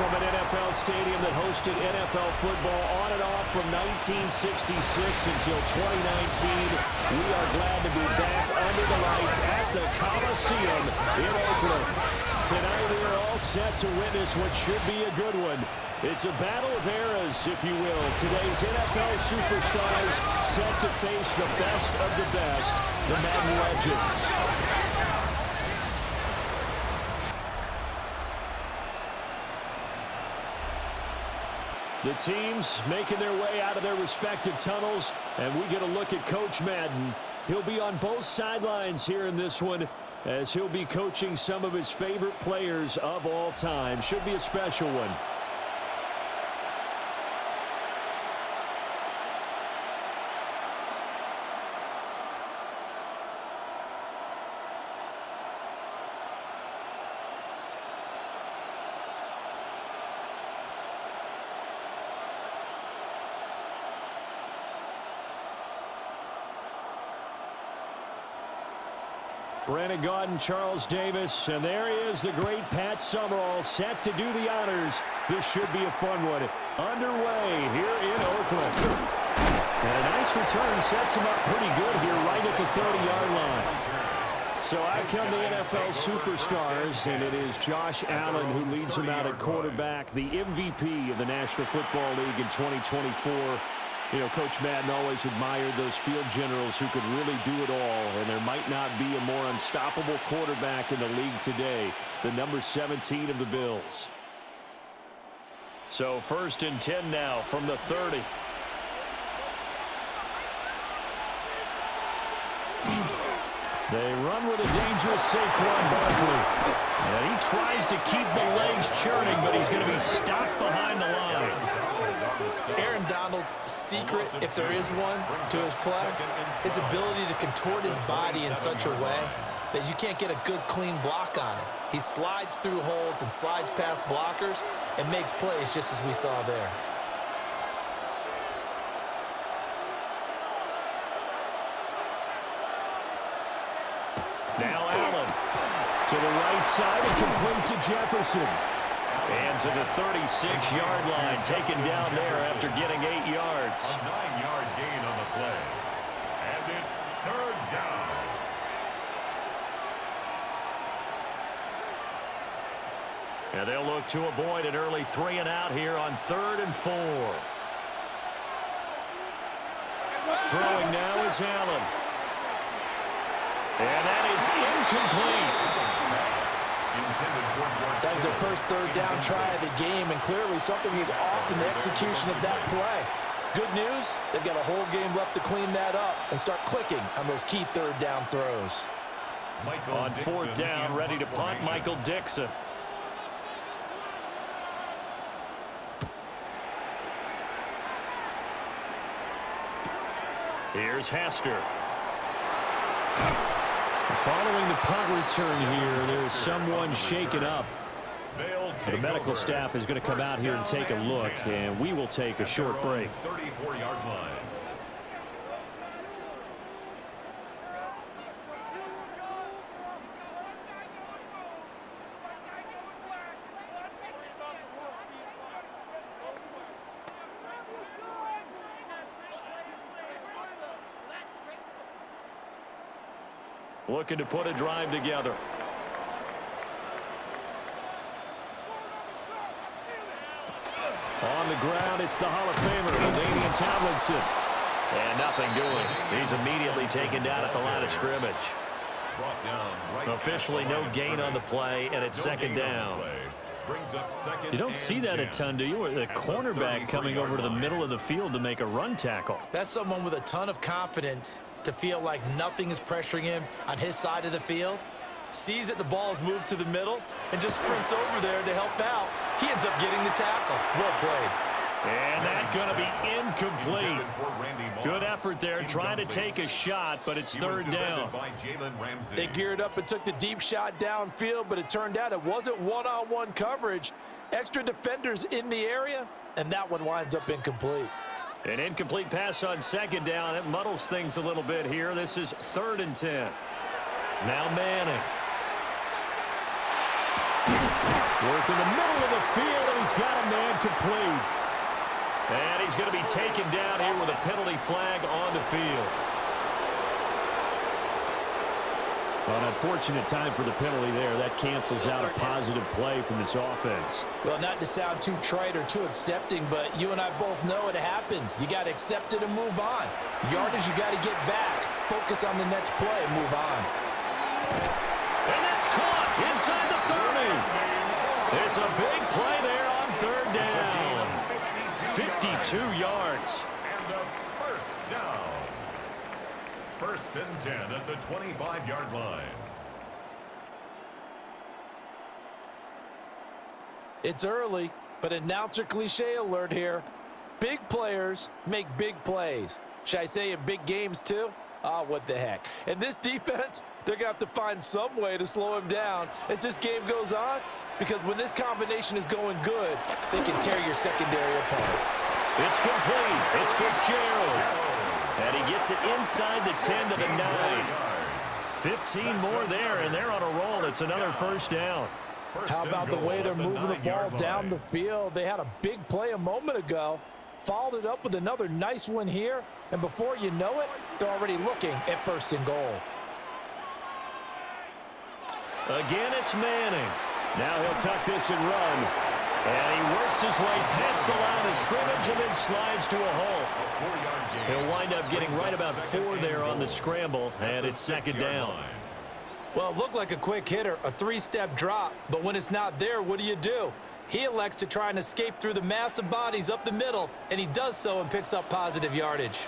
from an NFL stadium that hosted NFL football on and off from 1966 until 2019. We are glad to be back under the lights at the Coliseum in Oakland. Tonight we are all set to witness what should be a good one. It's a battle of eras, if you will. Today's NFL superstars set to face the best of the best, the Madden legends. The teams making their way out of their respective tunnels, and we get a look at Coach Madden. He'll be on both sidelines here in this one, as he'll be coaching some of his favorite players of all time. Should be a special one. Brandon Gaudin, Charles Davis, and there he is, the great Pat Summerall, set to do the honors. This should be a fun one. Underway here in Oakland. And a nice return sets him up pretty good here right at the 30-yard line. So out come the NFL superstars, and it is Josh Allen who leads them out at quarterback, the MVP of the National Football League in 2024. You know, Coach Madden always admired those field generals who could really do it all, and there might not be a more unstoppable quarterback in the league today, the number 17 of the Bills. So 1st and 10 now from the 30. They run with a dangerous Saquon Barkley. And he tries to keep the legs churning, but he's going to be stopped behind the line. Aaron Donald's secret, if there is one, to his play, his ability to contort his body in such a way that you can't get a good, clean block on it. He slides through holes and slides past blockers and makes plays just as we saw there. Now Allen to the right side and complete to Jefferson. And to the 36-yard line, taken down there after getting 8 yards. A 9-yard gain on the play. And it's 3rd down. And they'll look to avoid an early 3-and-out here on 3rd and 4. Throwing now is Allen. And that is incomplete. That was their first 3rd down try of the game, and clearly something was off in the execution of that play. Good news, they've got a whole game left to clean that up and start clicking on those key 3rd down throws. On 4th down, ready to punt, Michael Dixon. Here's Hester. Following the punt return here, there's someone shaken up. The medical staff is going to come out here and take a look, and we will take a short break. 34-yard line. Looking to put a drive together. On the ground, it's the Hall of Famer, Damian Tomlinson. And nothing doing. He's immediately taken down at the line of scrimmage. Officially no gain on the play, and it's 2nd down. You don't see that a ton, do you? The cornerback coming over to the middle of the field to make a run tackle. That's someone with a ton of confidence to feel like nothing is pressuring him on his side of the field. Sees that the ball is moved to the middle and just sprints over there to help out. He ends up getting the tackle. Well played. And that's going to be incomplete. Good effort there, trying to take a shot, but it's 3rd down. They geared up and took the deep shot downfield, but it turned out it wasn't one-on-one coverage. Extra defenders in the area, and that one winds up incomplete. An incomplete pass on 2nd down. That muddles things a little bit here. This is 3rd and 10. Now Manning. Work in the middle of the field, and he's got a man complete. And he's going to be taken down here with a penalty flag on the field. An unfortunate time for the penalty there. That cancels out a positive play from this offense. Well, not to sound too trite or too accepting, but you and I both know it happens. You got to accept it and move on. Yardage, you got to get back. Focus on the next play and move on. And that's caught inside the 30. It's a big play there on third down. 52 yards. And a first down. First and 10 at the 25-yard line. It's early, but announcer cliche alert here. Big players make big plays. Should I say in big games too? Ah, what the heck. And this defense, they're going to have to find some way to slow him down as this game goes on, because when this combination is going good, they can tear your secondary apart. It's complete. It's Fitzgerald. And he gets it inside the 10 to the 9. 15 more there, and they're on a roll. It's another first down. How about the way they're moving the ball down the field? They had a big play a moment ago, followed it up with another nice one here, and before you know it, they're already looking at first and goal. Again, it's Manning. Now he'll tuck this and run. And he works his way past the line of scrimmage and then slides to a hole. He'll wind up getting right about 4 there on the scramble, and it's second down. Well, it looked like a quick hitter, a 3-step drop, but when it's not there, what do? He elects to try and escape through the massive bodies up the middle, and he does so and picks up positive yardage.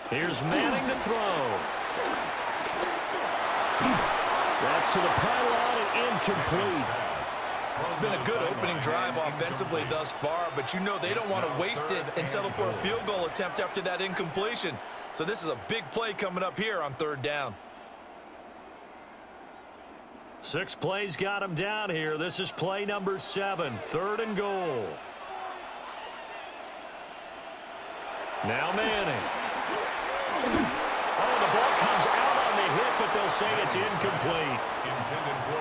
Here's Manning to throw. That's to the pylon and incomplete. It's been a good opening drive offensively thus far, but you know they don't want to waste it and settle for a field goal attempt after that incompletion. So this is a big play coming up here on third down. 6 plays got him down here. This is play number 7, third and goal. Now Manning. Oh, the ball comes out on the hit, but they'll say it's incomplete.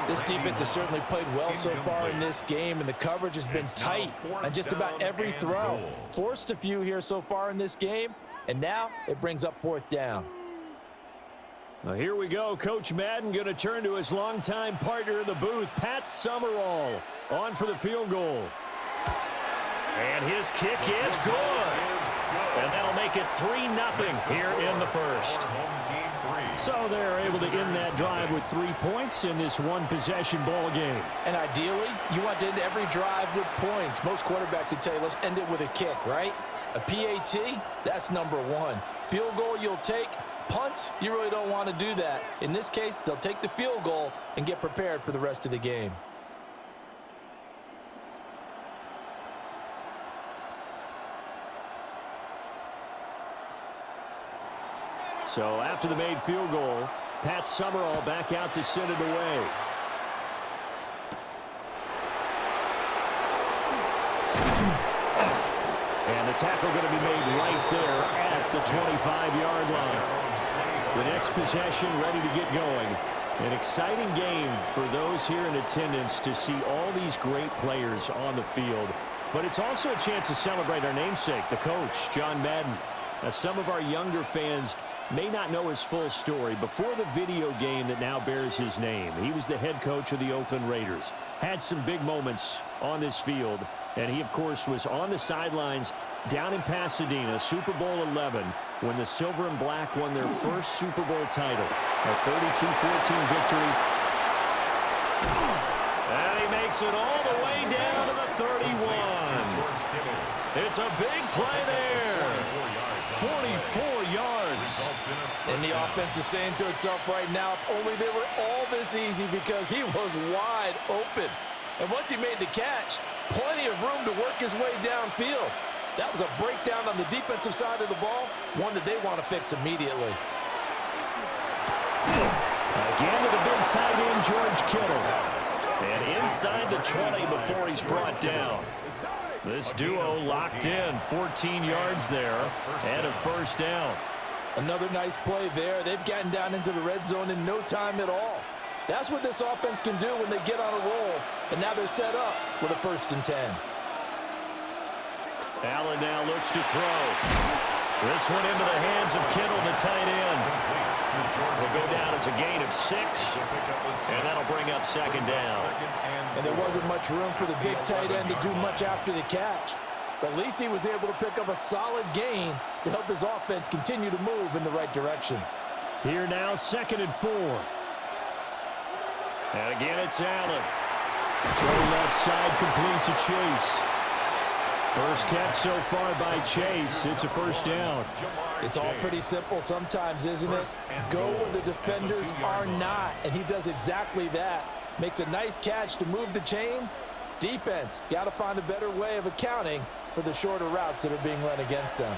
This defense has certainly played well so far in this game, and the coverage has been tight on just about every throw. Forced a few here so far in this game, and now it brings up fourth down. Well, here we go. Coach Madden going to turn to his longtime partner in the booth, Pat Summerall, on for the field goal. And his kick is good. And that'll make it 3-0 here in the first. So they're able to end that drive with 3 points in this one-possession ball game. And ideally, you want to end every drive with points. Most quarterbacks would tell you, let's end it with a kick, right? A PAT, that's number 1. Field goal you'll take. Punts, you really don't want to do that. In this case, they'll take the field goal and get prepared for the rest of the game. So after the made field goal, Pat Summerall back out to send it away. And the tackle going to be made right there at the 25-yard line. The next possession ready to get going. An exciting game for those here in attendance to see all these great players on the field. But it's also a chance to celebrate our namesake, the coach, John Madden. Now, some of our younger fans may not know his full story. Before the video game that now bears his name, he was the head coach of the Oakland Raiders. Had some big moments on this field. And he, of course, was on the sidelines down in Pasadena, Super Bowl 11, when the Silver and Black won their first Super Bowl title. A 32-14 victory. And he makes it all the way down to the 31. It's a big play there. 44 yards. And the offense is saying to itself right now, if only they were all this easy, because he was wide open. And once he made the catch, plenty of room to work his way downfield. That was a breakdown on the defensive side of the ball, one that they want to fix immediately. Again to the big tight end, George Kittle. And inside the 20 before he's brought down. This duo locked in, 14 yards there, and a first down. Another nice play there. They've gotten down into the red zone in no time at all. That's what this offense can do when they get on a roll. And now they're set up with a 1st and 10. Allen now looks to throw. This one into the hands of Kittle, the tight end. Will go down as a gain of 6, and that'll bring up 2nd down. And there wasn't much room for the big tight end to do much after the catch. But at least he was able to pick up a solid gain to help his offense continue to move in the right direction. Here now, 2nd and 4. And again, it's Allen. Throw left side, complete to Chase. First catch so far by Chase. It's a 1st down. It's all pretty simple sometimes, isn't it? Go where the defenders are not, and he does exactly that. Makes a nice catch to move the chains. Defense, got to find a better way of accounting for the shorter routes that are being run against them.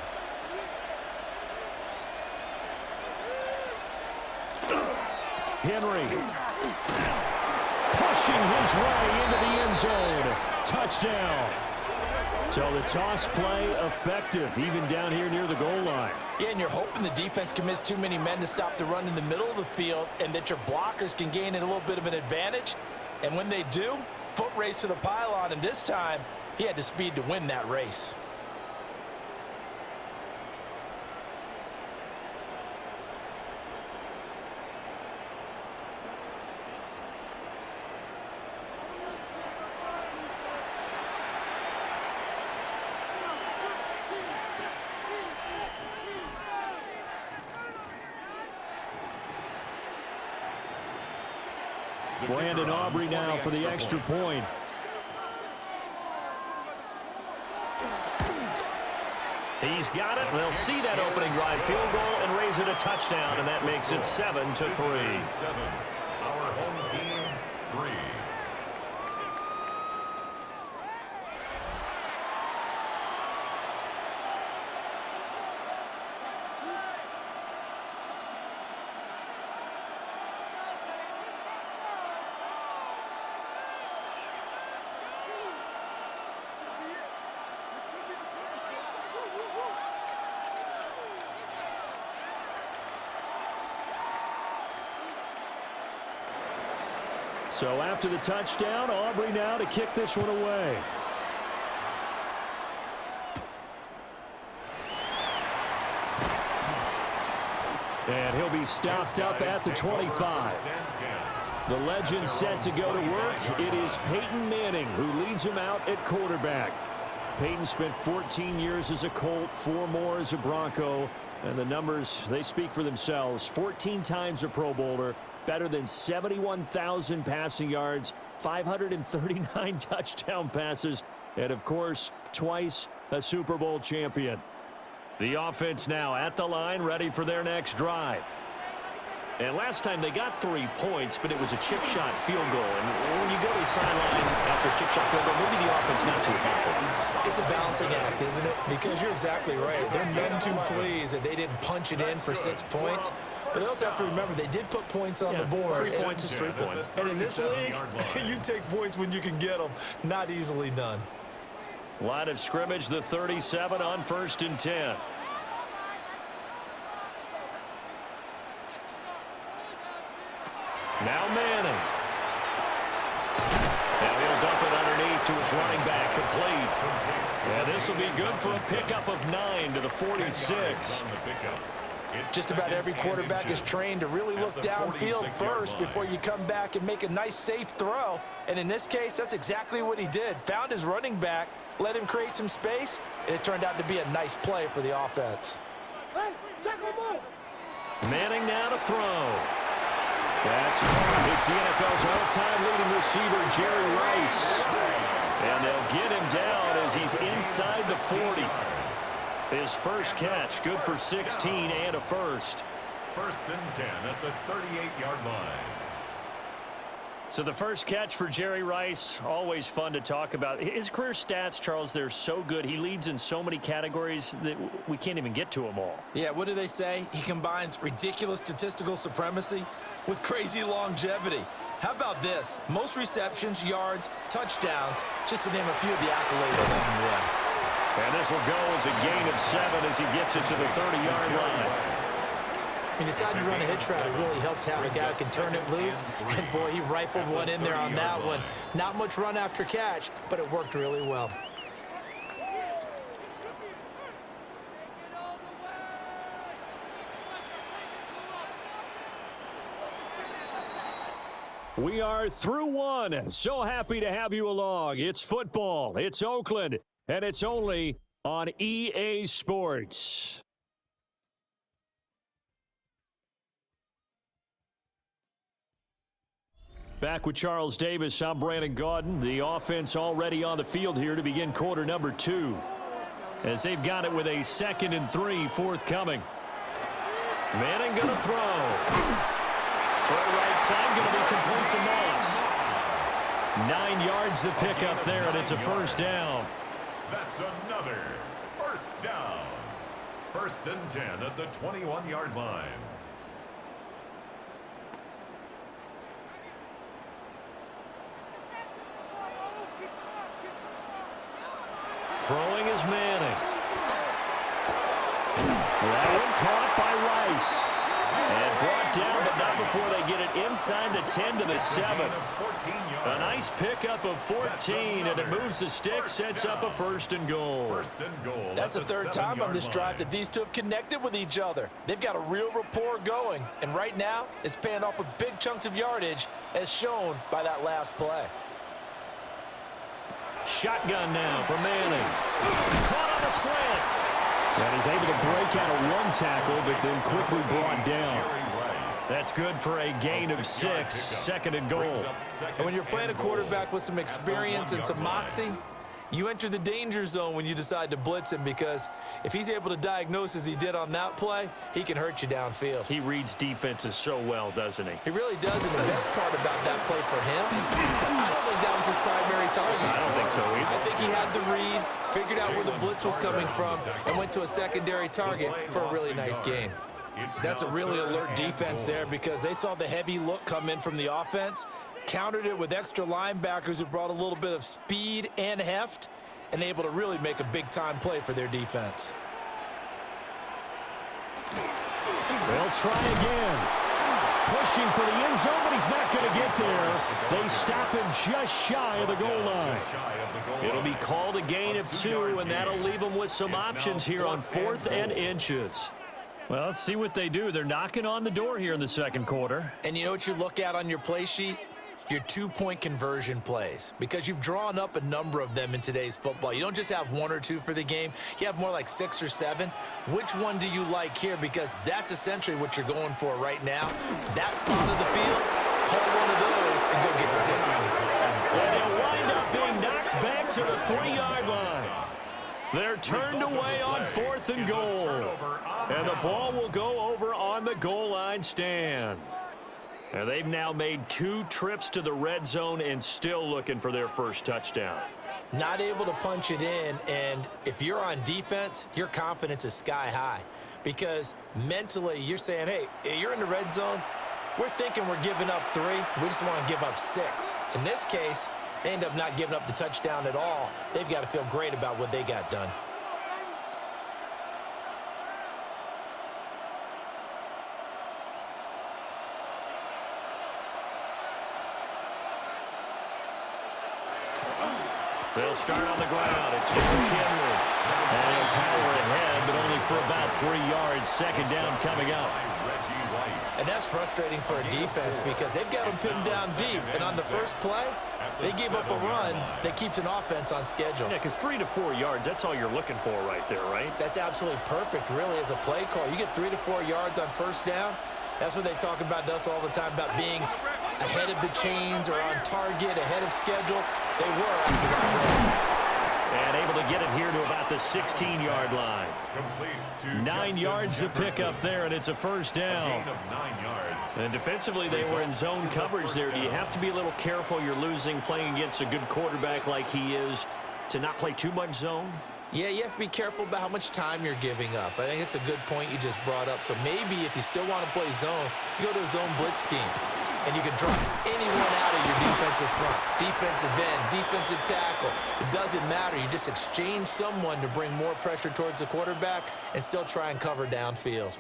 Henry pushing his way into the end zone. Touchdown. So the toss play effective, even down here near the goal line. Yeah, and you're hoping the defense can miss too many men to stop the run in the middle of the field and that your blockers can gain a little bit of an advantage. And when they do, foot race to the pylon, and this time he had the speed to win that race. Brandon Aubrey now for the extra point. He's got it. They'll see that opening drive field goal and raise it a touchdown, and that makes it 7-3. 7. Our home team, 3. So after the touchdown, Aubrey now to kick this one away. And he'll be stopped up at the 25. The legend set to go to work. It is Peyton Manning who leads him out at quarterback. Peyton spent 14 years as a Colt, 4 more as a Bronco. And the numbers, they speak for themselves. 14 times a Pro Bowler. Better than 71,000 passing yards, 539 touchdown passes, and, of course, twice a Super Bowl champion. The offense now at the line, ready for their next drive. And last time they got 3 points, but it was a chip shot field goal. And when you go to the sideline after a chip shot field goal, maybe the offense not too happy. It's a balancing act, isn't it? Because you're exactly right. They're none too pleased that they didn't punch it in for 6 points. But they also have to remember they did put points on the board. 3 points is 3 points. And in this league, you take points when you can get them. Not easily done. Line of scrimmage, the 37 on 1st and 10. Now Manning. And he'll dump it underneath to his running back, complete. And this will be good for a pickup of 9 to the 46. Just about every quarterback is trained to really look downfield first before you come back and make a nice, safe throw. And in this case, that's exactly what he did. Found his running back, let him create some space, and it turned out to be a nice play for the offense. Manning now to throw. That's caught. It's the NFL's all-time leading receiver, Jerry Rice. And they'll get him down as he's inside the 40. His first catch, good for 16 and a first. 1st and 10 at the 38-yard line. So the first catch for Jerry Rice, always fun to talk about. His career stats, Charles, they're so good. He leads in so many categories that we can't even get to them all. Yeah, what do they say? He combines ridiculous statistical supremacy with crazy longevity. How about this? Most receptions, yards, touchdowns, just to name a few of the accolades along the way. And this will go as a gain of 7 as he gets it to the 30-yard line. You decide to run a hitch route, it really helps to have a guy who can turn it loose. And, boy, he rifled one in there on that one. Not much run after catch, but it worked really well. We are through one. So happy to have you along. It's football. It's Oakland. And it's only on EA Sports. Back with Charles Davis, I'm Brandon Gaudin. The offense already on the field here to begin quarter number 2. As they've got it with a 2nd and 3 forthcoming. Manning going to throw. Throw right side, going to be complete to Moss. 9 yards the pickup there, and it's a first down. That's another first down. 1st and 10 at the 21-yard line. Throwing is Manning. That one caught by Rice. And brought down, but not before they get it inside the 10 to the 7. A nice pickup of 14, and it moves the stick, sets up a 1st and goal. That's the 3rd time on this drive that these two have connected with each other. They've got a real rapport going, and right now it's paying off with big chunks of yardage, as shown by that last play. Shotgun now for Manning. Caught on a slant. And is able to break out of one tackle, but then quickly brought down. That's good for a gain of 6, 2nd and goal. And when you're playing a quarterback with some experience and some moxie, you enter the danger zone when you decide to blitz him, because if he's able to diagnose as he did on that play, he can hurt you downfield. He reads defenses so well, doesn't he? He really does, and the best part about that play for him, I don't think that was his primary target. I don't think so either. I think he had the read, figured out where the blitz was coming from, and went to a secondary target for a really nice gain. That's a really alert defense there, because they saw the heavy look come in from the offense, countered it with extra linebackers who brought a little bit of speed and heft, and able to really make a big-time play for their defense. They'll try again. Pushing for the end zone, but he's not going to get there. They stop him just shy of the goal line. It'll be called a gain of 2, and that'll leave them with some options here on 4th and inches. Well, let's see what they do. They're knocking on the door here in the 2nd quarter. And you know what you look at on your play sheet? Your 2-point conversion plays, because you've drawn up a number of them in today's football. You don't just have 1 or 2 for the game. You have more like 6 or 7. Which one do you like here? Because that's essentially what you're going for right now. That spot of the field, call one of those and go get 6. And they'll wind up being knocked back to the 3-yard line. They're turned away on 4th and goal. And the ball will go over on the goal line stand. And they've now made 2 trips to the red zone and still looking for their first touchdown. Not able to punch it in, and if you're on defense, your confidence is sky high. Because mentally, you're saying, hey, you're in the red zone. We're thinking we're giving up 3. We just want to give up 6. In this case, they end up not giving up the touchdown at all. They've got to feel great about what they got done. They'll start on the ground. It's Derrick Henry. And he'll power ahead, but only for about 3 yards. 2nd down coming up. And that's frustrating for a defense, because they've got them pinned down deep. And on the first play, they gave up a run that keeps an offense on schedule. Yeah, because 3 to 4 yards, that's all you're looking for right there, right? That's absolutely perfect, really, as a play call. You get 3 to 4 yards on 1st down. That's what they talk about to us all the time, about being ahead of the chains or on target, ahead of schedule. They were after that. And able to get it here to about the 16-yard line. 9 yards to pick up there, and it's a first down. And defensively, they were in zone coverage there. Do you have to be a little careful? You're losing, playing against a good quarterback like he is, to not play too much zone? Yeah, you have to be careful about how much time you're giving up. I think it's a good point you just brought up. So maybe if you still want to play zone, you go to a zone blitz scheme. And you can drop anyone out of your defensive front, defensive end, defensive tackle. It doesn't matter. You just exchange someone to bring more pressure towards the quarterback and still try and cover downfield.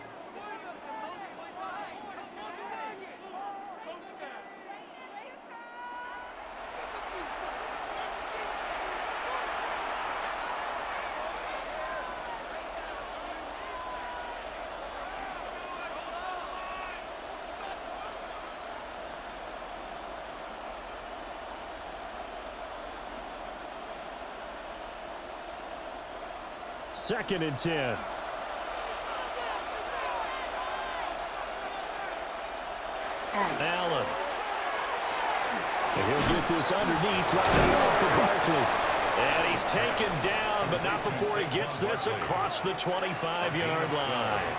2nd and 10. Allen. And he'll get this underneath, dropping off for Barkley. And he's taken down, but not before he gets this across the 25-yard line.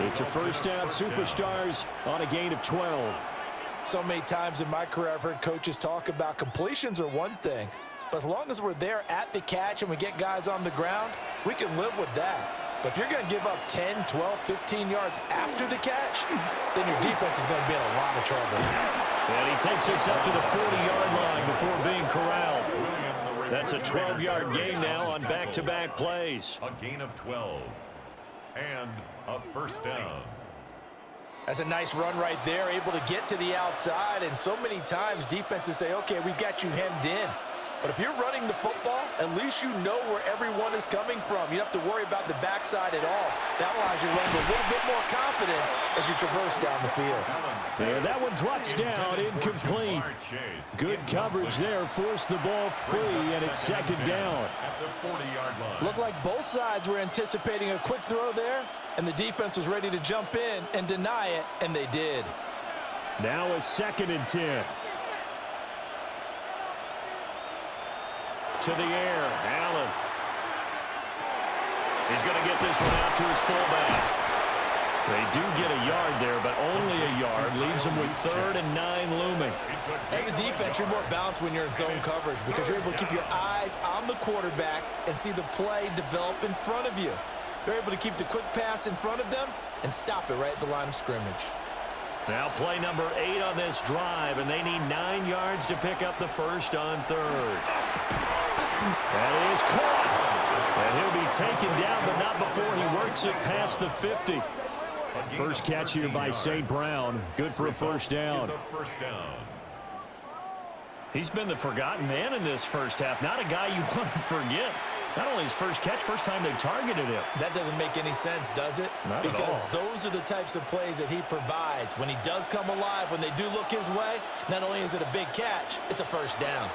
It's a first down, Superstars on a gain of 12. So many times in my career I've heard coaches talk about completions are one thing, but as long as we're there at the catch and we get guys on the ground, we can live with that. But if you're going to give up 10, 12, 15 yards after the catch, then your defense is going to be in a lot of trouble. And he takes us up to the 40-yard line before being corralled. That's a 12-yard gain now on back-to-back plays. A gain of 12 and a first down. That's a nice run right there, able to get to the outside. And so many times defenses say, okay, we've got you hemmed in. But if you're running the football, at least you know where everyone is coming from. You don't have to worry about the backside at all. That allows you to run with a little bit more confidence as you traverse down the field. And that one drops down, incomplete. Good coverage there, forced the ball free, and it's 2nd down. Looked like both sides were anticipating a quick throw there, and the defense was ready to jump in and deny it, and they did. Now a 2nd and 10. To the air, Allen. He's going to get this one out to his fullback. They do get a yard there, but only a yard. Leaves them with 3rd and 9 looming. As a defense, you're more balanced when you're in zone coverage because you're able to keep your eyes on the quarterback and see the play develop in front of you. They're able to keep the quick pass in front of them and stop it right at the line of scrimmage. Now play number 8 on this drive, and they need 9 yards to pick up the first on 3rd. That is caught. And he'll be taken down, but not before he works it past the 50. First catch here by St. Brown. Good for a first down. He's been the forgotten man in this first half. Not a guy you want to forget. Not only his first catch, first time they've targeted him. That doesn't make any sense, does it? Not because at all. Those are the types of plays that he provides. When he does come alive, when they do look his way, not only is it a big catch, it's a first down.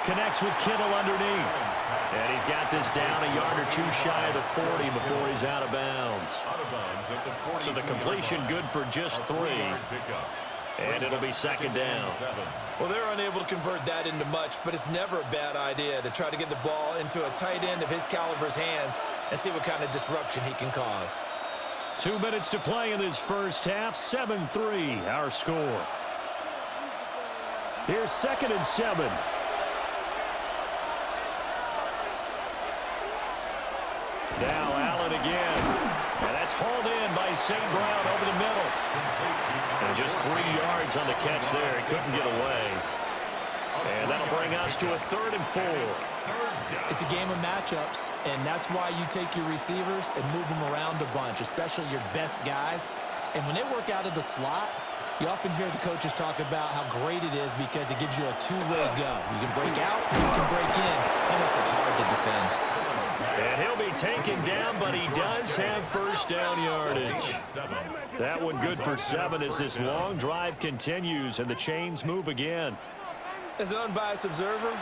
Connects with Kittle underneath. And he's got this down a yard or 2 shy of the 40 before he's out of bounds. So the completion good for just 3. And it'll be 2nd down. Well, they're unable to convert that into much, but it's never a bad idea to try to get the ball into a tight end of his caliber's hands and see what kind of disruption he can cause. 2 minutes to play in this first half. 7-3, our score. Here's 2nd and 7. Now Allen again. And that's hauled in by St. Brown over the middle. And just 3 yards on the catch there. He couldn't get away. And that'll bring us to a 3rd and 4. It's a game of matchups, and that's why you take your receivers and move them around a bunch, especially your best guys. And when they work out of the slot, you often hear the coaches talk about how great it is because it gives you a two-way go. You can break out, you can break in. That makes it hard to defend. And he'll be taken down, but he does have first down yardage. That one good for 7 as this long drive continues and the chains move again. As an unbiased observer,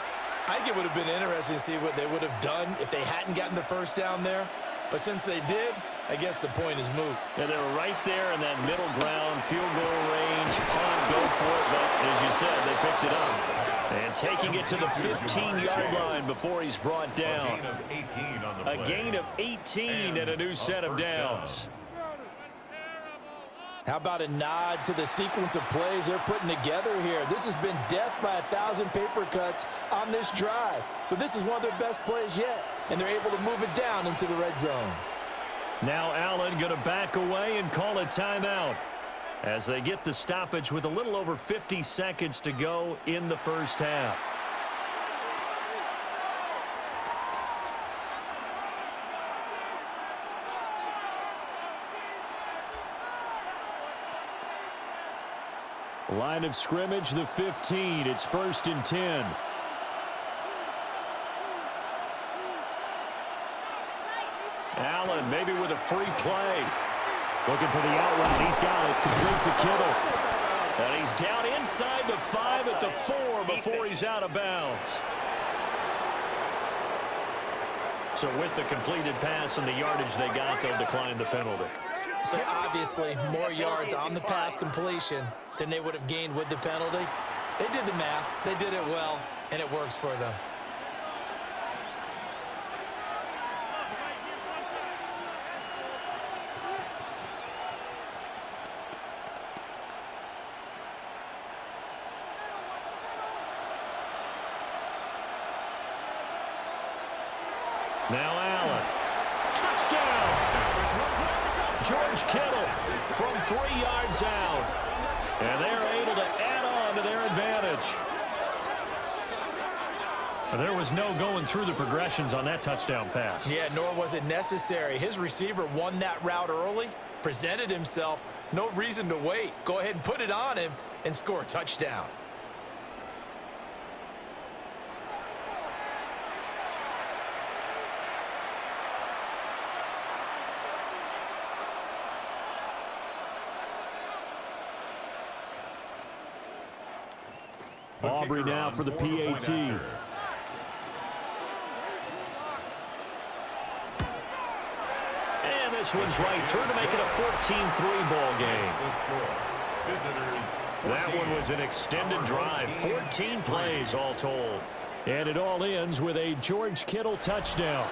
I think it would have been interesting to see what they would have done if they hadn't gotten the first down there. But since they did, I guess the point is moot. And they were right there in that middle ground, field goal range, punt, go for it. But as you said, they picked it up. And taking it to the 15-yard line before he's brought down. A gain of 18 and a new set of downs. How about a nod to the sequence of plays they're putting together here? This has been death by 1,000 paper cuts on this drive. But this is one of their best plays yet, and they're able to move it down into the red zone. Now Allen going to back away and call a timeout as they get the stoppage with a little over 50 seconds to go in the first half. Line of scrimmage, the 15. It's 1st and 10. Allen maybe with a free play. Looking for the out route. He's got it. Complete to Kittle. And he's down inside the 5 at the 4 before he's out of bounds. So with the completed pass and the yardage they got, they'll decline the penalty. So obviously, more yards on the pass completion than they would have gained with the penalty. They did the math. They did it well, and it works for them. Now Allen. Touchdown! George Kittle from 3 yards out. And they're able to add on to their advantage. There was no going through the progressions on that touchdown pass. Yeah, nor was it necessary. His receiver won that route early, presented himself. No reason to wait. Go ahead and put it on him and score a touchdown. Aubrey now for the PAT. And this one's right through to make it a 14-3 ball game. That one was an extended drive, 14 plays all told. And it all ends with a George Kittle touchdown.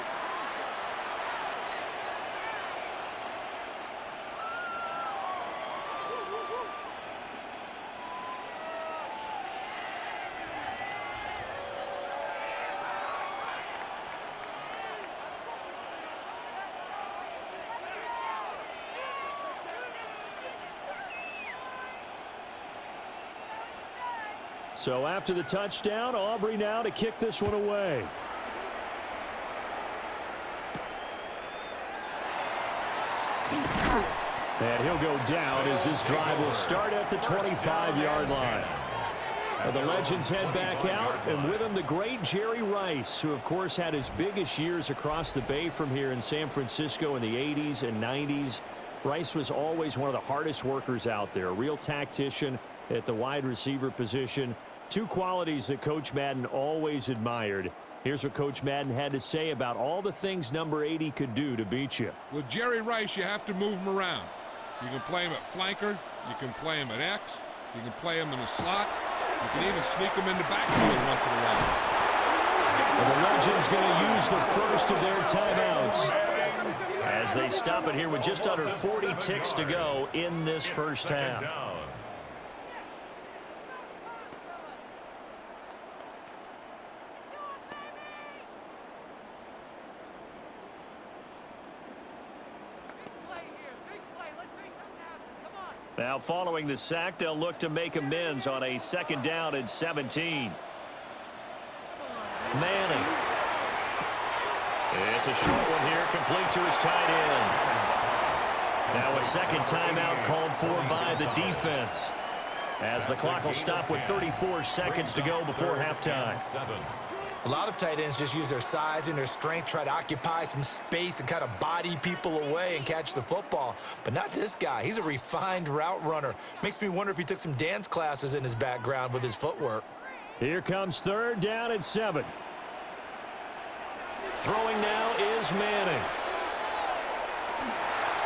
So after the touchdown, Aubrey now to kick this one away. And he'll go down as this drive will start at the 25-yard line. The Legends head back out, and with him the great Jerry Rice, who of course had his biggest years across the bay from here in San Francisco in the 80s and 90s. Rice was always one of the hardest workers out there, a real tactician at the wide receiver position. Two qualities that Coach Madden always admired. Here's what Coach Madden had to say about all the things number 80 could do to beat you. With Jerry Rice, you have to move him around. You can play him at flanker. You can play him at X. You can play him in the slot. You can even sneak him in the backfield once in a while. And the Legends going to use the first of their timeouts as they stop it here with just under 40 ticks to go in this first half. Now following the sack, they'll look to make amends on a 2nd down and 17. Manning. It's a short one here, complete to his tight end. Now a second timeout called for by the defense, as the clock will stop with 34 seconds to go before halftime. A lot of tight ends just use their size and their strength, try to occupy some space and kind of body people away and catch the football. But not this guy. He's a refined route runner. Makes me wonder if he took some dance classes in his background with his footwork. Here comes 3rd down and 7. Throwing now is Manning.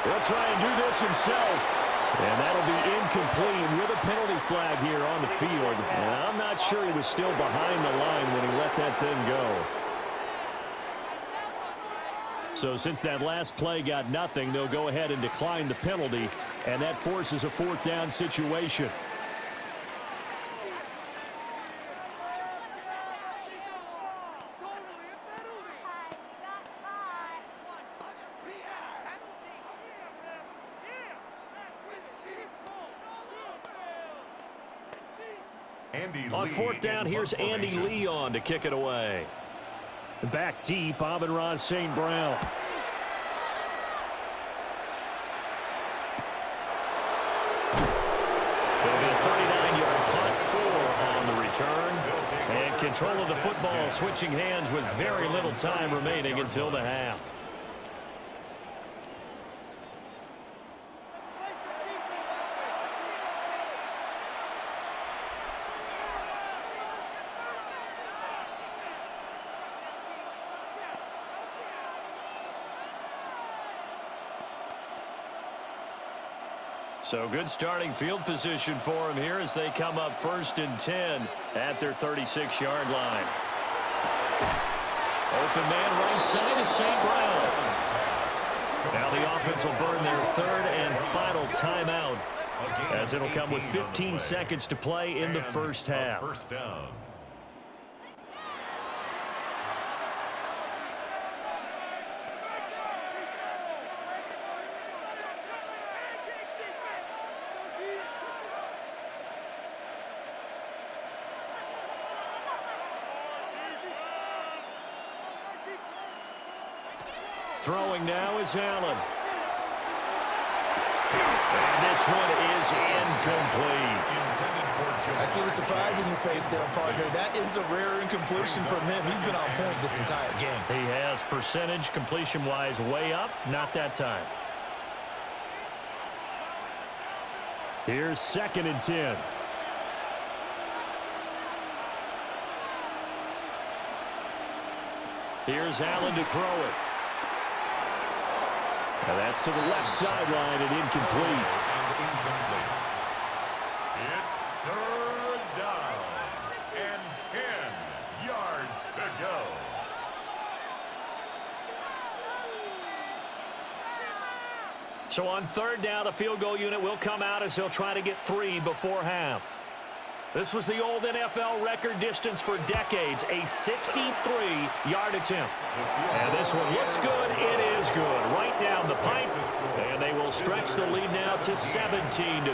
He'll try and do this himself. And that'll be incomplete with a penalty flag here on the field. And I'm not sure he was still behind the line when he let that thing go. So since that last play got nothing, they'll go ahead and decline the penalty, and that forces a 4th down situation. On 4th down, here's Andy Lee on to kick it away. Back deep, Amon-Ra St. Brown. It'll be a 39-yard punt, 4 on the return. And control of the football switching hands with very little time remaining until the half. So good starting field position for him here as they come up 1st and 10 at their 36-yard line. Open man right side is St. Brown. Now the offense will burn their 3rd and final timeout as it'll come with 15 seconds to play in the first half. First down. Throwing now is Allen. And this one is incomplete. I see the surprise in your face there, partner. That is a rare incompletion from him. He's been on point this entire game. He has percentage completion-wise way up. Not that time. Here's 2nd and 10. Here's Allen to throw it. And that's to the left sideline and incomplete. It's 3rd down and 10 yards to go. So on 3rd down, the field goal unit will come out as they'll try to get 3 before half. This was the old NFL record distance for decades, a 63-yard attempt. And this one looks good. It is good. Right down the pipe. And they will stretch the lead now to 17-3.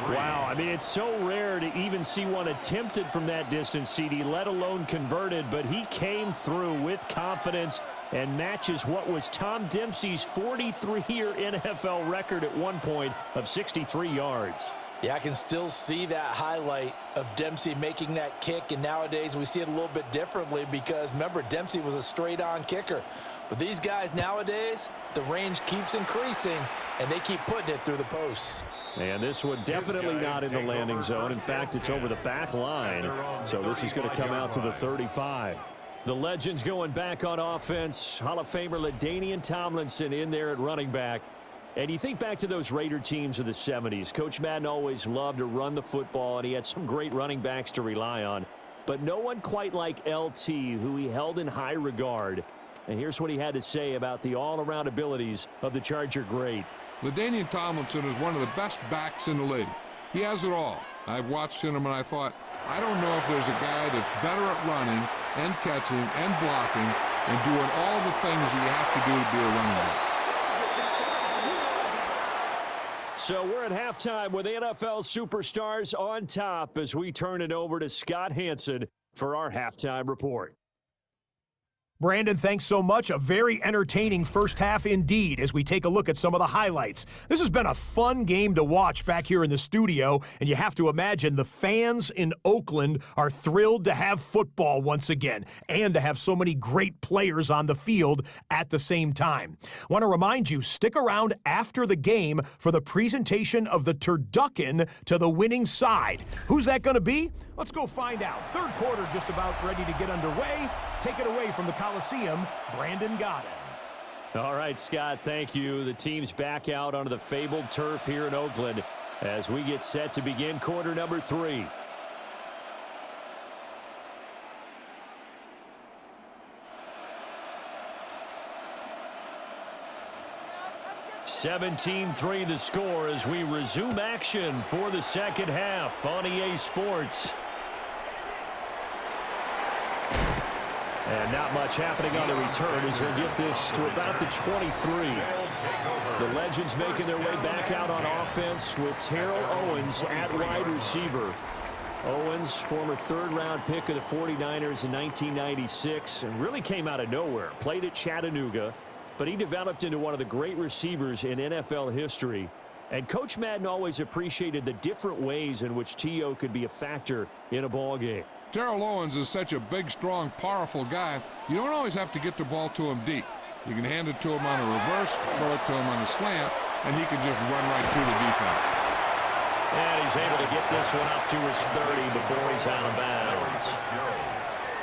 Wow, I mean, it's so rare to even see one attempted from that distance, CD, let alone converted. But he came through with confidence and matches what was Tom Dempsey's 43-year NFL record at one point of 63 yards. Yeah, I can still see that highlight of Dempsey making that kick, and nowadays we see it a little bit differently because, remember, Dempsey was a straight-on kicker. But these guys nowadays, the range keeps increasing, and they keep putting it through the posts. And this one definitely not in the landing zone. In fact, it's over the back line, so this is going to come out to the 35. The Legends going back on offense. Hall of Famer LaDainian Tomlinson in there at running back. And you think back to those Raider teams of the 70s. Coach Madden always loved to run the football, and he had some great running backs to rely on. But no one quite like LT, who he held in high regard. And here's what he had to say about the all-around abilities of the Charger great. LaDainian Tomlinson is one of the best backs in the league. He has it all. I've watched him, and I thought, I don't know if there's a guy that's better at running and catching and blocking and doing all the things you have to do to be a running back. So we're at halftime with NFL superstars on top as we turn it over to Scott Hanson for our halftime report. Brandon, thanks so much. A very entertaining first half indeed as we take a look at some of the highlights. This has been a fun game to watch back here in the studio, and you have to imagine the fans in Oakland are thrilled to have football once again and to have so many great players on the field at the same time. I want to remind you, stick around after the game for the presentation of the turducken to the winning side. Who's that going to be? Let's go find out. Third quarter just about ready to get underway. Take it away from the Coliseum, Brandon Godden. All right, Scott, thank you. The team's back out onto the fabled turf here in Oakland as we get set to begin quarter number 3. (17-3) the score as we resume action for the second half on EA Sports. And not much happening on the return as he'll get this to about the 23. The Legends making their way back out on offense with Terrell Owens at wide receiver. Owens, former third-round pick of the 49ers in 1996, and really came out of nowhere. Played at Chattanooga, but he developed into one of the great receivers in NFL history. And Coach Madden always appreciated the different ways in which T.O. could be a factor in a ball game. Terrell Owens is such a big, strong, powerful guy. You don't always have to get the ball to him deep. You can hand it to him on a reverse, throw it to him on a slant, and he can just run right through the defense. And he's able to get this one up to his 30 before he's out of bounds.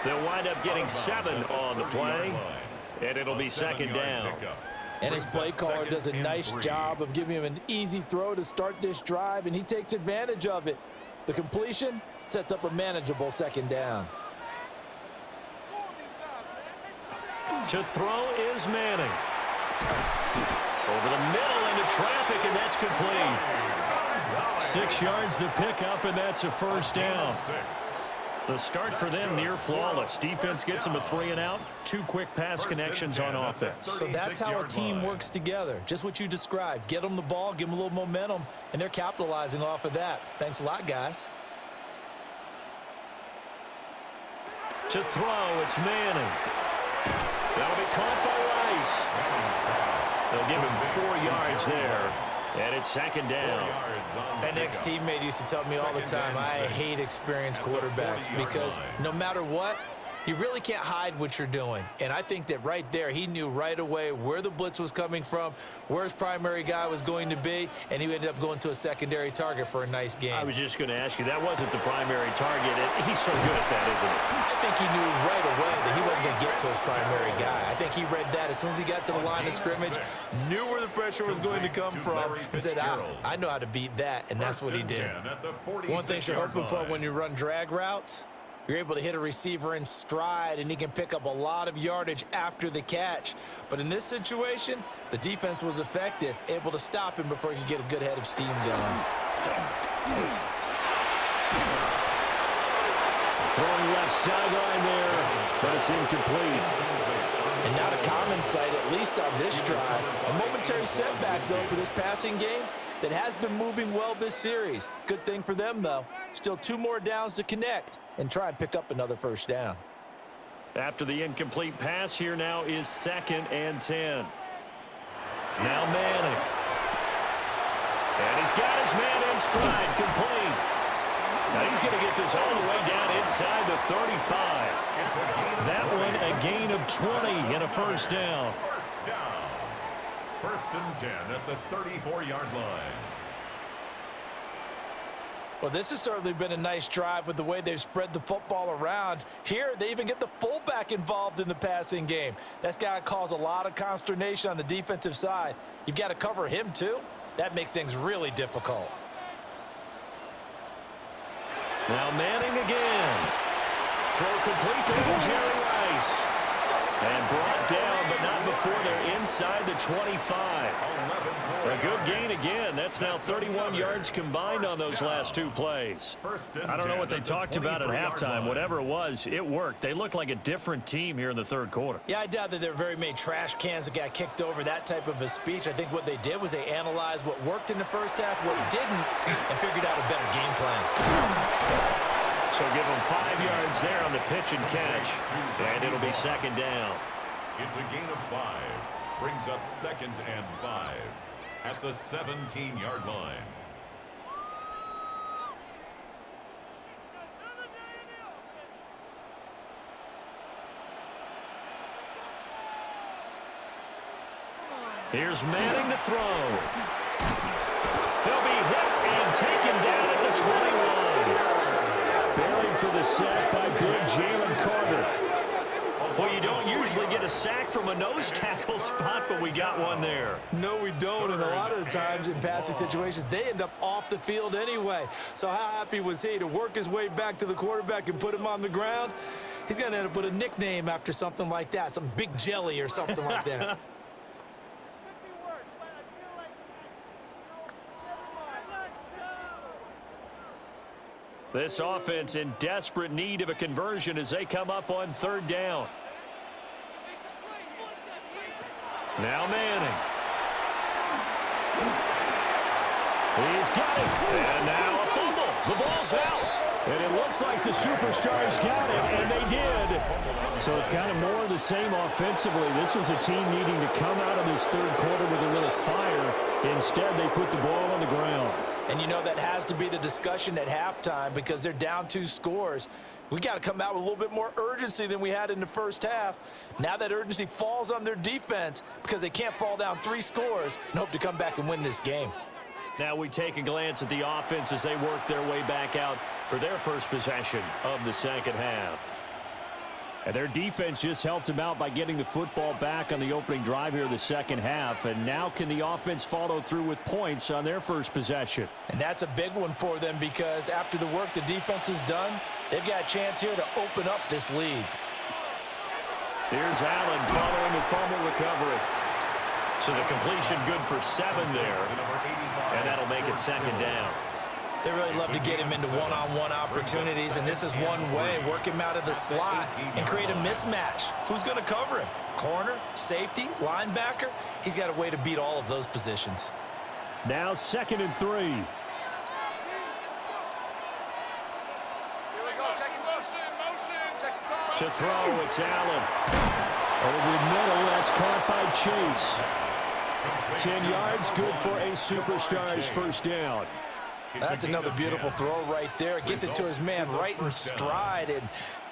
They'll wind up getting 7 on the play, and it'll be second down. And his play caller does a nice job of giving him an easy throw to start this drive, and he takes advantage of it. The completion sets up a manageable second down. To throw is Manning. Over the middle into traffic, and that's complete. 6 yards the pickup, and that's a first down. The start for them near flawless. Defense gets them a 3 and out. 2 quick pass connections on offense. So that's how a team works together. Just what you described. Get them the ball, give them a little momentum, and they're capitalizing off of that. Thanks a lot, guys. To throw, it's Manning. That'll be caught by Rice. They'll give him 4 yards there. And it's second down. An ex-teammate used to tell me all the time, I hate experienced quarterbacks because no matter what, you really can't hide what you're doing. And I think that right there, he knew right away where the blitz was coming from, where his primary guy was going to be, and he ended up going to a secondary target for a nice game. I was just going to ask you, that wasn't the primary target. He's so good at that, isn't he? I think he knew right away that he wasn't going to get to his primary guy. I think he read that as soon as he got to the line of scrimmage, knew where the pressure was going to come from, and said, I know how to beat that, and that's what he did. One thing you're hoping for when you run drag routes, you're able to hit a receiver in stride, and he can pick up a lot of yardage after the catch. But in this situation, the defense was effective, able to stop him before he could get a good head of steam going. Throwing left sideline there, but it's incomplete. And not a common sight, at least on this drive. A momentary setback, though, for this passing game that has been moving well this series. Good thing for them, though. Still 2 more downs to connect and try and pick up another first down. After the incomplete pass, here now is 2nd and 10. Now Manning. And he's got his man in stride, complete. Now he's going to get this all the way down inside the 35. That one a gain of 20 and a first down. First and 10 at the 34-yard line. Well, this has certainly been a nice drive with the way they've spread the football around. Here, they even get the fullback involved in the passing game. That's got to cause a lot of consternation on the defensive side. You've got to cover him, too. That makes things really difficult. Now Manning again. Throw complete to Jerry Rice. And brought down, but not before they're inside the 25. A good gain again. That's now 31 yards combined on those last 2 plays. I don't know what they talked about at halftime. Whatever it was, it worked. They looked like a different team here in the 3rd quarter. Yeah, I doubt that there were very many trash cans that got kicked over, that type of a speech. I think what they did was they analyzed what worked in the first half, what didn't, and figured out a better game plan. So give them 5 yards there on the pitch and catch, and it'll be second down. It's a gain of 5. Brings up 2nd and 5 at the 17-yard line. Here's Manning to throw. He'll be hit and taken down at the 21. Buried for the sack by big Jalen Carter. Well, you don't usually get a sack from a nose tackle spot, but we got one there. No, we don't, and a lot of the times in passing situations, they end up off the field anyway. So how happy was he to work his way back to the quarterback and put him on the ground? He's going to end up with a nickname after something like that, some Big Jelly or something like that. This offense in desperate need of a conversion as they come up on 3rd down. Now Manning. He's got his, and now a fumble. The ball's out. And it looks like the Superstars got it, and they did. So it's kind of more of the same offensively. This was a team needing to come out of this 3rd quarter with a little fire. Instead, they put the ball on the ground. And you know that has to be the discussion at halftime because they're down 2 scores. We got to come out with a little bit more urgency than we had in the first half. Now that urgency falls on their defense because they can't fall down 3 scores and hope to come back and win this game. Now we take a glance at the offense as they work their way back out for their first possession of the second half. And their defense just helped them out by getting the football back on the opening drive here in the second half. And now can the offense follow through with points on their first possession? And that's a big one for them because after the work the defense has done, they've got a chance here to open up this lead. Here's Allen following the fumble recovery. So the completion good for 7 there. And that'll make it second down. They really love to get him into one-on-one opportunities, and this is one way. Work him out of the slot and create a mismatch. Who's going to cover him? Corner, safety, linebacker? He's got a way to beat all of those positions. Now 2nd and 3. Here we go. Check it, motion. Check it. To throw, it's Allen. Over the middle, that's caught by Chase. 10 yards, good for a superstar's first down. That's another beautiful throw right there. Gets it to his man right in stride, and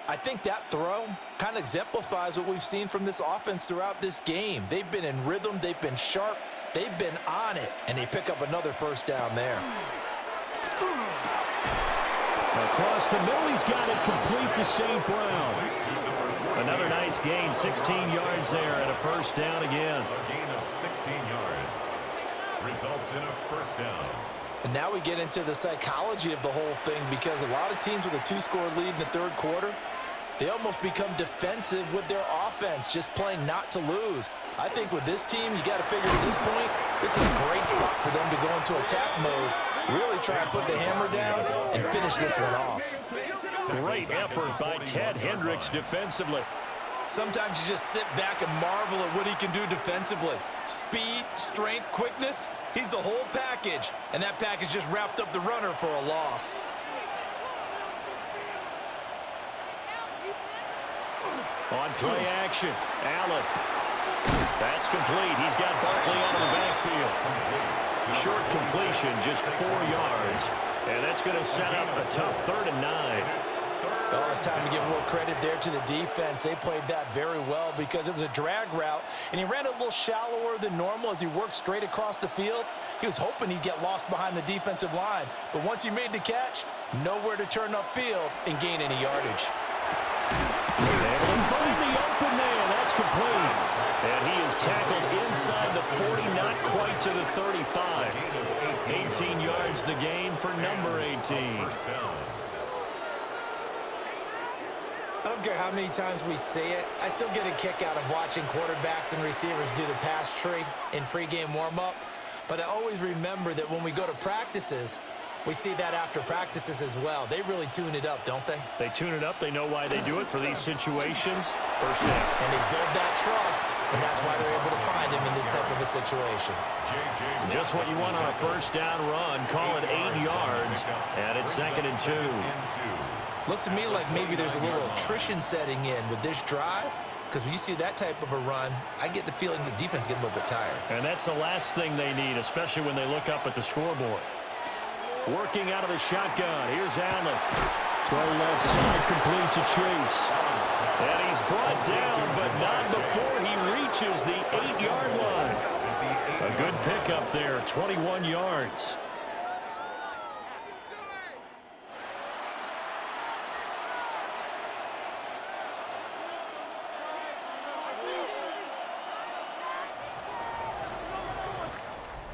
I think that throw kind of exemplifies what we've seen from this offense throughout this game. They've been in rhythm, they've been sharp, they've been on it, and they pick up another first down there. Across the middle, he's got it complete to St. Brown. Another nice gain, 16 yards there, and a first down again. A gain of 16 yards results in a first down. And now we get into the psychology of the whole thing because a lot of teams with a 2-score lead in the third quarter, they almost become defensive with their offense, just playing not to lose. I think with this team, you got to figure at this point, this is a great spot for them to go into attack mode, really try and put the hammer down and finish this one off. Great effort by Ted Hendricks defensively. Sometimes you just sit back and marvel at what he can do defensively. Speed, strength, quickness, he's the whole package. And that package just wrapped up the runner for a loss. On play action, Allen. That's complete. He's got Barkley out of the backfield. Short completion, just 4 yards. And that's going to set up a tough 3rd and 9. Well, it's time to give a little credit there to the defense. They played that very well because it was a drag route, and he ran a little shallower than normal as he worked straight across the field. He was hoping he'd get lost behind the defensive line, but once he made the catch, nowhere to turn upfield and gain any yardage. Able to find the open man. That's complete. And he is tackled inside the 40, not quite to the 35. 18 yards the gain for number 18. I don't care how many times we say it, I still get a kick out of watching quarterbacks and receivers do the pass tree in pregame warm-up. But I always remember that when we go to practices, we see that after practices as well. They really tune it up, don't they? They tune it up. They know why they do it for these situations. First down. And they build that trust, and that's why they're able to find him in this type of a situation. Just what you want on a first down run. Call it 8 yards, and it's 2nd and 2. Looks to me like maybe there's a little attrition setting in with this drive, because when you see that type of a run, I get the feeling the defense getting a little bit tired. And that's the last thing they need, especially when they look up at the scoreboard. Working out of the shotgun. Here's Allen. Throw left side, complete to Chase. And he's brought down, but not before he reaches the 8-yard line. A good pickup there, 21 yards.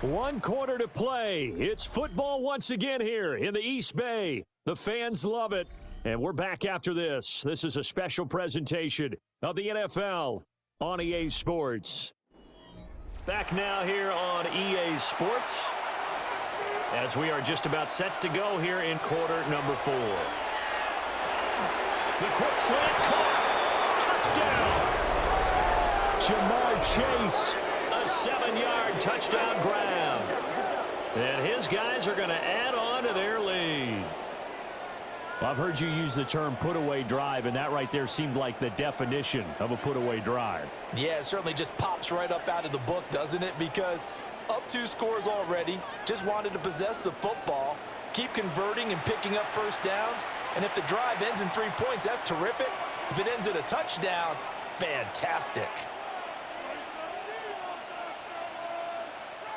One quarter to play. It's football once again here in the East Bay. The fans love it. And we're back after this. This is a special presentation of the NFL on EA Sports. Back now here on EA Sports as we are just about set to go here in quarter number 4. The quick slant caught. Touchdown. Jamar Chase. A 7-yard touchdown grab. And his guys are going to add on to their lead. Well, I've heard you use the term put-away drive, and that right there seemed like the definition of a put-away drive. Yeah, it certainly just pops right up out of the book, doesn't it? Because up 2 scores already, just wanted to possess the football, keep converting and picking up first downs, and if the drive ends in 3 points, that's terrific. If it ends in a touchdown, fantastic.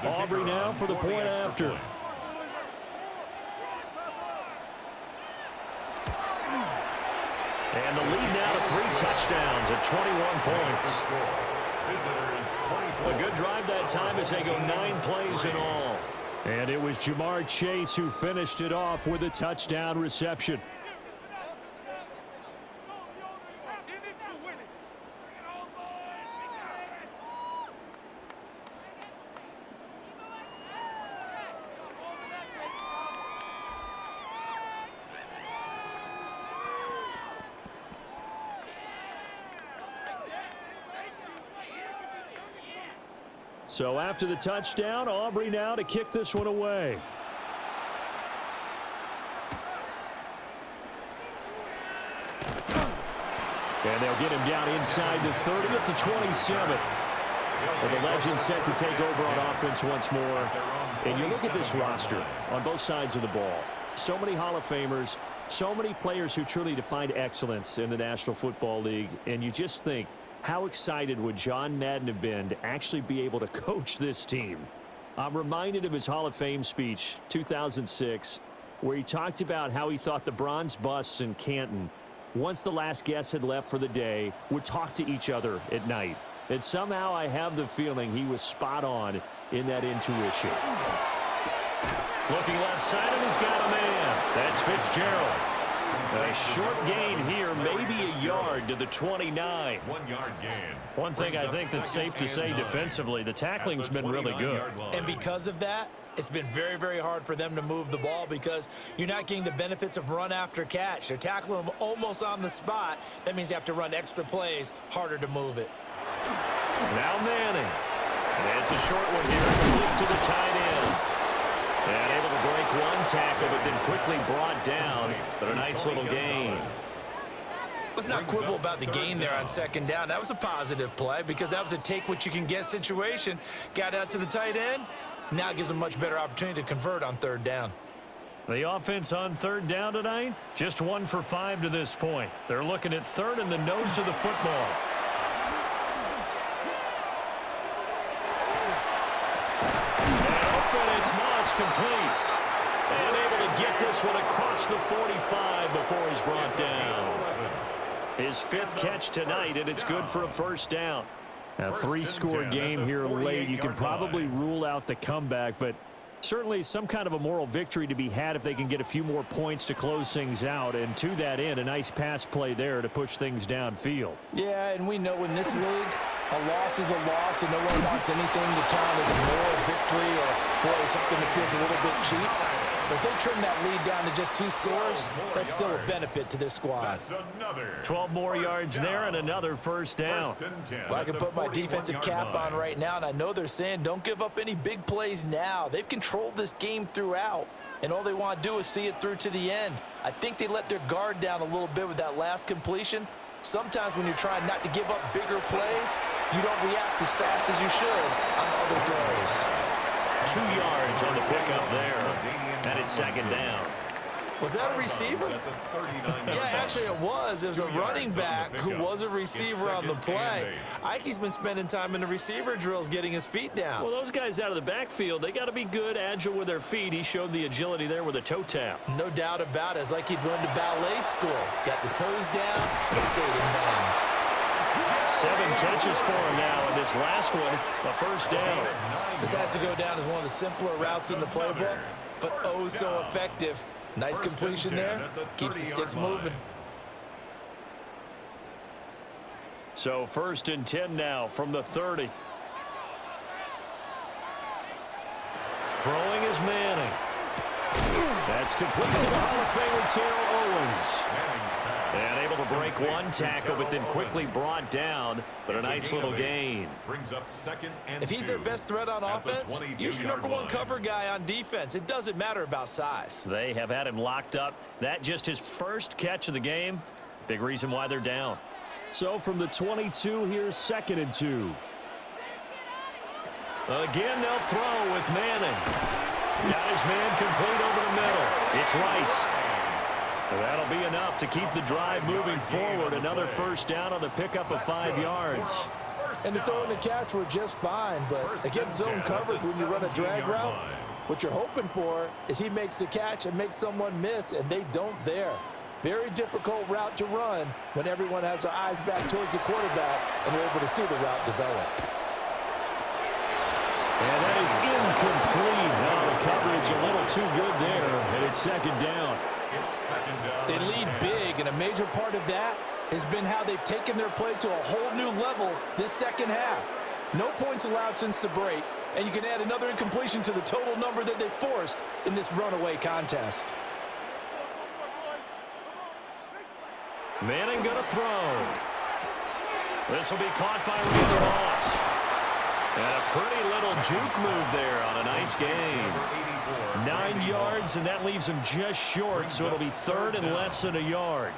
Aubrey now for the point after. And the lead now to 3 touchdowns at 21 points. A good drive that time as they go 9 plays in all. And it was Jamar Chase who finished it off with a touchdown reception. So after the touchdown, Aubrey now to kick this one away. And they'll get him down inside the 30 at the 27. And the legend set to take over on offense once more. And you look at this roster on both sides of the ball. So many Hall of Famers, so many players who truly defined excellence in the National Football League. And you just think, how excited would John Madden have been to actually be able to coach this team? I'm reminded of his Hall of Fame speech, 2006, where he talked about how he thought the bronze busts in Canton, once the last guest had left for the day, would talk to each other at night. And somehow I have the feeling he was spot on in that intuition. Looking left side, and he's got a man. That's Fitzgerald. A short gain here, maybe a yard to the 29. 1 yard gain. One thing I think that's safe to say defensively, the tackling's been really good. And because of that, it's been very, very hard for them to move the ball because you're not getting the benefits of run after catch. They're tackling them almost on the spot. That means you have to run extra plays, harder to move it. Now Manning. And it's a short one here, complete to the tight end. And able to break one tackle, but then quickly brought down. But a nice little gain. Let's not quibble about the gain there on second down. That was a positive play because that was a take-what-you-can-get situation. Got out to the tight end. Now it gives them a much better opportunity to convert on third down. The offense on third down tonight, just 1 for 5 to this point. They're looking at third in the nose of the football. It's Moss complete. And able to get this one across the 45 before he's brought down. His 5th catch tonight, and it's good for a first down. A 3-score game here late. You can probably rule out the comeback, but certainly some kind of a moral victory to be had if they can get a few more points to close things out. And to that end, a nice pass play there to push things downfield. Yeah, and we know in this league, a loss is a loss, and no one wants anything to count as a moral victory or, boy, something that feels a little bit cheap. But if they trim that lead down to just 2 scores, that's still a benefit to this squad. 12 more yards there and another first down. Well, I can put my defensive cap on right now, and I know they're saying don't give up any big plays now. They've controlled this game throughout, and all they want to do is see it through to the end. I think they let their guard down a little bit with that last completion. Sometimes when you're trying not to give up bigger plays, you don't react as fast as you should on other throws. 2 yards on the pickup there, and it's second down. Was that a receiver? Yeah, actually it was. It was a running back who was a receiver on the play. Ike's been spending time in the receiver drills getting his feet down. Well, those guys out of the backfield, they got to be good, agile with their feet. He showed the agility there with a toe tap. No doubt about it. It's like he'd run to ballet school. Got the toes down and stayed in bounds. 7 catches for him now, and this last one, a first down. This has to go down as one of the simpler routes in the playbook, but oh so effective. Nice completion there. Keeps the sticks moving. So 1st and 10 now from the 30. Throwing is Manning. That's complete to the Hall of Famer, Terrell Owens. And able to break one tackle, but then quickly brought down, but a nice little gain. If he's their best threat on offense, use your #1 cover guy on defense. It doesn't matter about size. They have had him locked up. That just his first catch of the game. Big reason why they're down. So from the 22, here's 2nd and 2. Again, they'll throw with Manning. Got his man complete over the middle. It's Rice. That'll be enough to keep the drive moving forward. Another first down on the pickup of 5 yards. And the throw and the catch were just fine, but against zone coverage when you run a drag route, what you're hoping for is he makes the catch and makes someone miss, and they don't there. Very difficult route to run when everyone has their eyes back towards the quarterback and they're able to see the route develop. And that is incomplete. Now the coverage a little too good there, and it's second down. They lead big, and a major part of that has been how they've taken their play to a whole new level this second half. No points allowed since the break, and you can add another incompletion to the total number that they forced in this runaway contest. Manning going to throw. This will be caught by Randy Moss. And a pretty little juke move there on a nice game. 9 yards, and that leaves him just short, so it'll be third and less than a yard.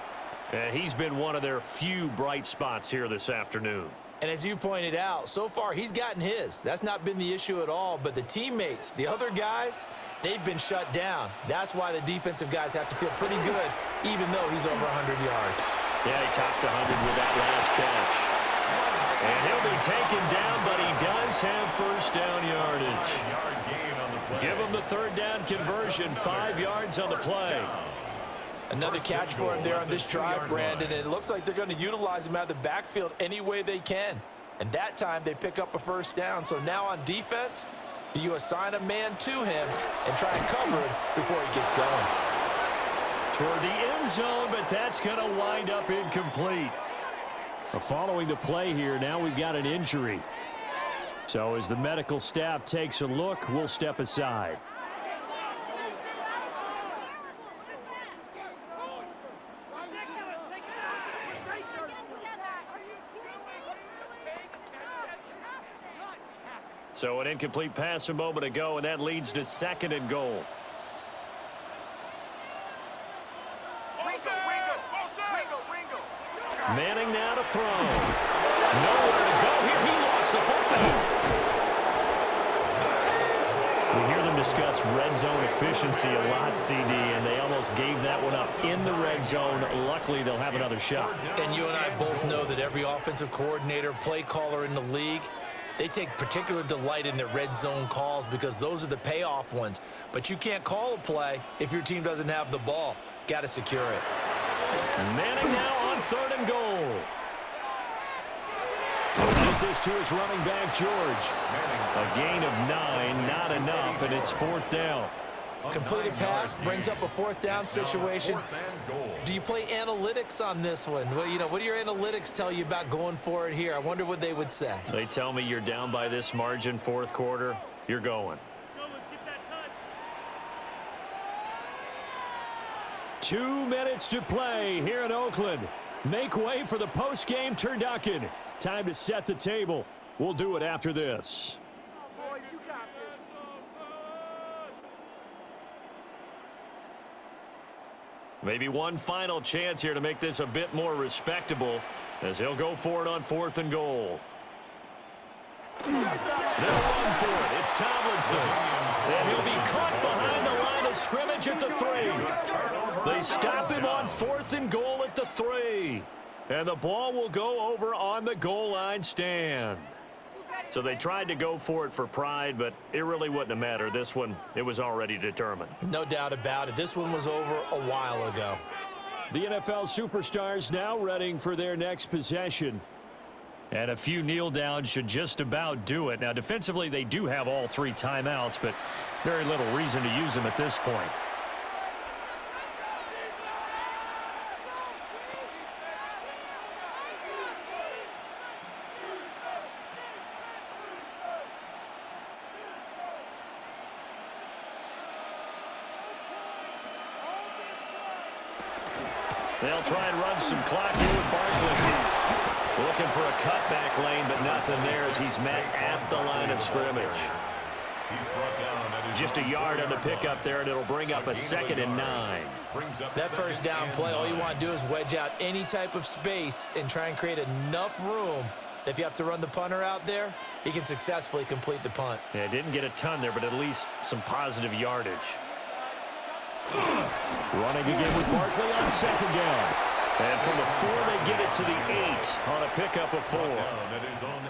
And he's been one of their few bright spots here this afternoon. And as you pointed out, so far he's gotten his. That's not been the issue at all, but the teammates, the other guys, they've been shut down. That's why the defensive guys have to feel pretty good, even though he's over 100 yards. Yeah, he topped 100 with that last catch. And he'll be taken down, but he does have first down yardage. Give him the third down conversion, 5 yards on the play. Another catch for him there on this drive, Brandon, and it looks like they're going to utilize him out of the backfield any way they can. And that time they pick up a first down. So now on defense, do you assign a man to him and try and cover him before he gets going? Toward the end zone, but that's going to wind up incomplete. Following the play here, now we've got an injury. So as the medical staff takes a look, we'll step aside. So an incomplete pass a moment ago, and that leads to second and goal. Manning now to throw. Nowhere to go here. He lost the football. We hear them discuss red zone efficiency a lot, CD, and they almost gave that one up in the red zone. Luckily, they'll have another shot. And you and I both know that every offensive coordinator, play caller in the league, they take particular delight in their red zone calls because those are the payoff ones. But you can't call a play if your team doesn't have the ball. Got to secure it. Manning now on third and goal. He'll get this to his running back, George. A gain of 9, not enough, and it's fourth down. Completed pass brings up a fourth down situation. Do you play analytics on this one? Well, you know, what do your analytics tell you about going for it here? I wonder what they would say. They tell me you're down by this margin, fourth quarter, you're going. 2 minutes to play here in Oakland. Make way for the post-game turducken. Time to set the table. We'll do it after this. Maybe one final chance here to make this a bit more respectable as he'll go for it on fourth and goal. They'll run for it. It's Tomlinson. And he'll be caught behind the line of scrimmage at the 3. They stop him on fourth and goal at the 3. And the ball will go over on the goal line stand. So they tried to go for it for pride, but it really wouldn't have mattered. This one, it was already determined. No doubt about it. This one was over a while ago. The NFL superstars now readying for their next possession. And a few kneel downs should just about do it. Now, defensively, they do have all 3 timeouts, but very little reason to use them at this point. They'll try and run some clock here with Barkley. Looking for a cutback lane, but nothing there as he's met at the line of scrimmage. Just a yard on the pickup there, and it'll bring up a 2nd and 9. That first down play, all you want to do is wedge out any type of space and try and create enough room that if you have to run the punter out there, he can successfully complete the punt. Yeah, didn't get a ton there, but at least some positive yardage. Running again with Barkley on 2nd down. And from the 4, they get it to the 8 on a pickup of 4.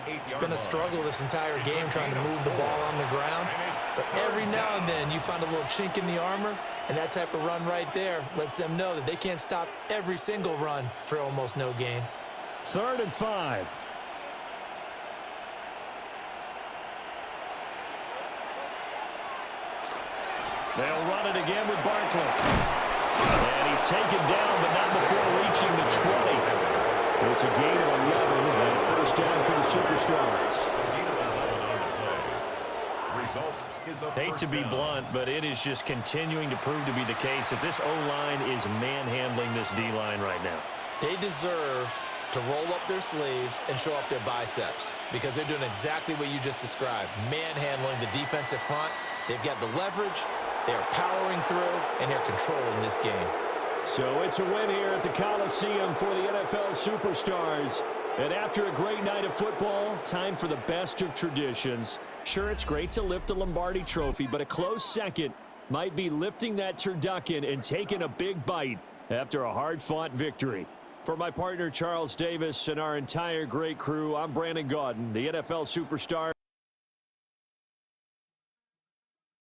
It's been a struggle this entire game trying to move the ball on the ground. But Every now and then you find a little chink in the armor, and that type of run right there lets them know that they can't stop every single run for almost no gain. 3rd and 5. They'll run it again with Barkley. And he's taken down, but not before reaching the 20. It's a gain of 11 and 1st down for the Superstars. Hate to be blunt, but it is just continuing to prove to be the case that this O-line is manhandling this D-line right now. They deserve to roll up their sleeves and show up their biceps because they're doing exactly what you just described, manhandling the defensive front. They've got the leverage, they're powering through, and they're controlling this game. So it's a win here at the Coliseum for the NFL Superstars. And after a great night of football, time for the best of traditions. Sure, it's great to lift the Lombardi Trophy, but a close second might be lifting that turducken and taking a big bite after a hard-fought victory. For my partner, Charles Davis, and our entire great crew, I'm Brandon Gaudin, the NFL Superstar.